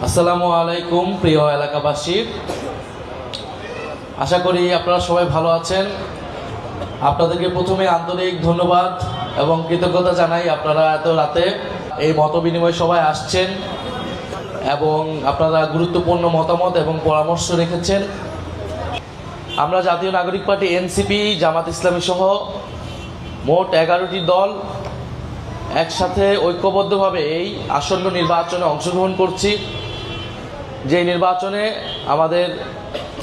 আসসালামু আলাইকুম প্রিয় এলাকাবাসী, আশা করি আপনারা সবাই ভালো আছেন। আপনাদেরকে প্রথমে আন্তরিক ধন্যবাদ এবং কৃতজ্ঞতা জানাই, আপনারা এত রাতে এই মতবিনিময় সভায় আসছেন এবং আপনারা গুরুত্বপূর্ণ মতামত এবং পরামর্শ রেখেছেন। আমরা জাতীয় নাগরিক পার্টি এনসিপি, জামাত ইসলামী সহ মোট 11টি দল একসাথে ঐক্যবদ্ধভাবে এই আসন্ন নির্বাচনে অংশগ্রহণ করছি। যে নির্বাচনে আমাদের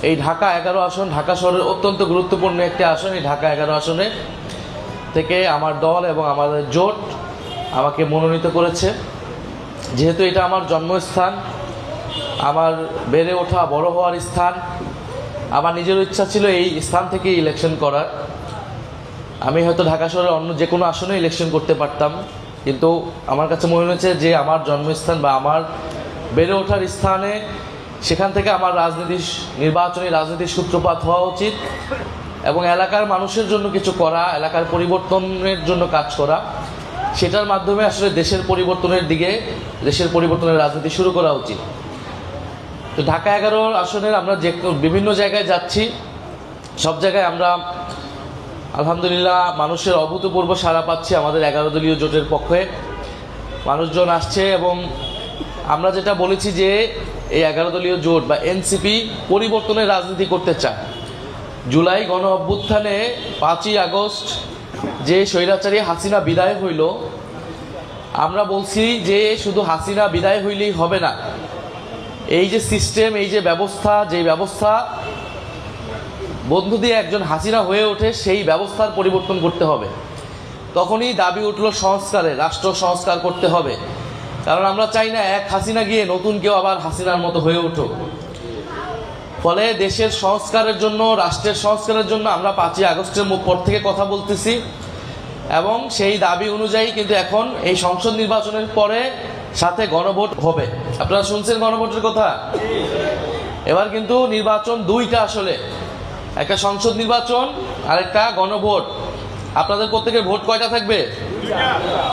এই ঢাকা 11 আসন, ঢাকা শহরের অত্যন্ত গুরুত্বপূর্ণ একটি আসন। এই ঢাকা 11 আসনে থেকে আমার দল এবং আমাদের জোট আমাকে মনোনীত করেছে। যেহেতু এটা আমার জন্মস্থান, আমার বেড়ে ওঠা বড় হওয়ার স্থান, আমার নিজের ইচ্ছা ছিল এই স্থান থেকে ইলেকশন করার। আমি হয়তো ঢাকা শহরের অন্য যে কোনো আসনে ইলেকশন করতে পারতাম, কিন্তু আমার কাছে মনে হয়েছে যে আমার জন্মস্থান বা আমার বেড়ে ওঠার স্থানে, সেখান থেকে আমার নির্বাচনী রাজনীতির সূত্রপাত হওয়া উচিত এবং এলাকার মানুষের জন্য কিছু করা, এলাকার পরিবর্তনের জন্য কাজ করা, সেটার মাধ্যমে আসলে দেশের পরিবর্তনের দিকে, দেশের পরিবর্তনের রাজনীতি শুরু করা উচিত। তো ঢাকা 11 আসনের আমরা বিভিন্ন জায়গায় যাচ্ছি, সব জায়গায় আমরা আলহামদুলিল্লাহ মানুষের অভূতপূর্ব সাড়া পাচ্ছি। আমাদের 11 দলীয় জোটের পক্ষে মানুষজন আসছে এবং আমরা যেটা বলেছি যে এই 11 দলীয় জোট বা এনসিপি পরিবর্তনের রাজনীতি করতে চায়। জুলাই গণ অভ্যুত্থানে 5ই আগস্ট যে স্বৈরাচারী হাসিনা বিদায় হইল, আমরা বলছি যে শুধু হাসিনা বিদায় হইলেই হবে না, এই যে সিস্টেম, এই যে ব্যবস্থা, যেই ব্যবস্থা বন্ধু দিয়ে একজন হাসিনা হয়ে ওঠে, সেই ব্যবস্থার পরিবর্তন করতে হবে। তখনই দাবি উঠল সংস্কারে, রাষ্ট্র সংস্কার করতে হবে। কারণ আমরা চাই না এক হাসিনা গিয়ে নতুন কেউ আবার হাসিনার মতো হয়ে উঠুক। ফলে দেশের সংস্কারের জন্য, রাষ্ট্রের সংস্কারের জন্য আমরা 5ই আগস্টের পর থেকে কথা বলতেছি এবং সেই দাবি অনুযায়ী কিন্তু এখন এই সংসদ নির্বাচনের পরে সাথে গণভোট হবে। আপনারা শুনছেন গণভোটের কথা। এবার কিন্তু নির্বাচন দুইটা, আসলে একটা সংসদ নির্বাচন আর একটা গণভোট। আপনাদের প্রত্যেকের ভোট কয়টা থাকবে?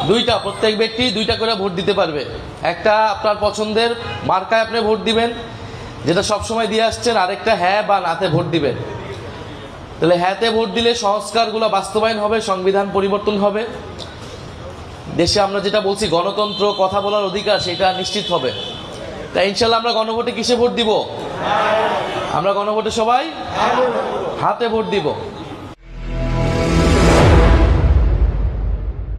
দুইটা। প্রত্যেক ব্যক্তি 2টা করে ভোট দিতে পারবে। একটা আপনার পছন্দের মার্কায় আপনি ভোট দিবেন, যেটা সবসময় দিয়ে আসছেন, আরেকটা হ্যাঁ বা নাতে ভোট দিবেন। তাহলে হ্যাঁতে ভোট দিলে সংস্কারগুলো বাস্তবায়ন হবে, সংবিধান পরিবর্তন হবে, দেশে আমরা যেটা বলছি গণতন্ত্র, কথা বলার অধিকার, সেটা নিশ্চিত হবে। তাই ইনশাল্লাহ আমরা গণভোটে কিসে ভোট দিব? আমরা গণভোটে সবাই হাতে ভোট দিব।